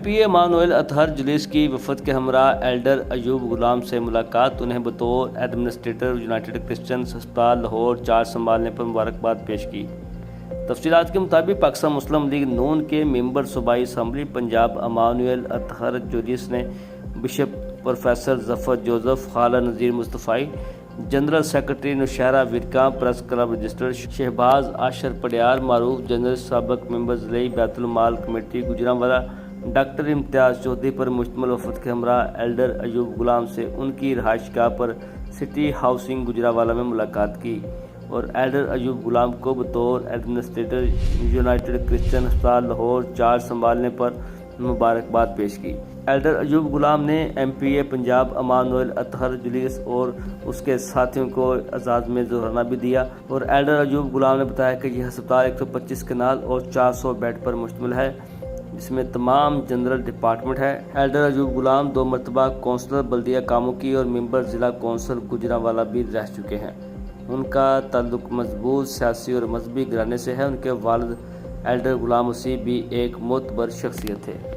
MPA Emmanuel Athar जुलूस की वफद के हमरा एल्डर अयूब गुलाम से मुलाकात। उन्हें बतौर एडमिनिस्ट्रेटर यूनाइटेड क्रिश्चियन अस्पताल लाहौर चार्ज संभालने पर मुबारकबाद पेश की। तफसीलात के मुताबिक पाकिस्तान मुस्लिम लीग नून के मेंबर सूबाई असम्बली पंजाब इमानुएल अतहर जुलूस ने बिशप प्रोफेसर जफर जोसेफ, खाला Nazir Mustafai, general secretary Nowshera Virka, press club register Shahbaz Ashar पडियार, मारूफ जनरल, साबक मेंबर ज़िले बैतुल माल कमेटी गुजरांवाला डॉक्टर इम्तियाज़ चौधरी पर मुश्तमिल वफद के हमरा एल्डर अयूब गुलाम से उनकी रहायशगाह पर सिटी हाउसिंग गुजरांवाला में मुलाकात की और एल्डर अयूब गुलाम को बतौर एडमिनिस्ट्रेटर यूनाइटेड क्रिश्चियन अस्पताल लाहौर चार्ज संभालने पर मुबारकबाद पेश की। एल्डर अयूब गुलाम ने MPA पंजाब इमानुएल अतहर जुलूस और उसके साथियों को एजाज़ में ज़ोराना भी दिया और एल्डर अयूब गुलाम ने बताया कि यह अस्पताल 125 कनाल और 400 बेड पर मुश्तमिल है, जिसमें तमाम जनरल डिपार्टमेंट है। एल्डर अयूब गुलाम 2 मरतबा कौंसलर बल्दिया कामों की और मेंबर ज़िला कौंसल गुजरांवाला भी रह चुके हैं। उनका ताल्लुक मजबूत सियासी और मजहबी घराने से है। उनके वालिद एल्डर गुलाम मसीह भी एक मोतबर शख्सियत थे।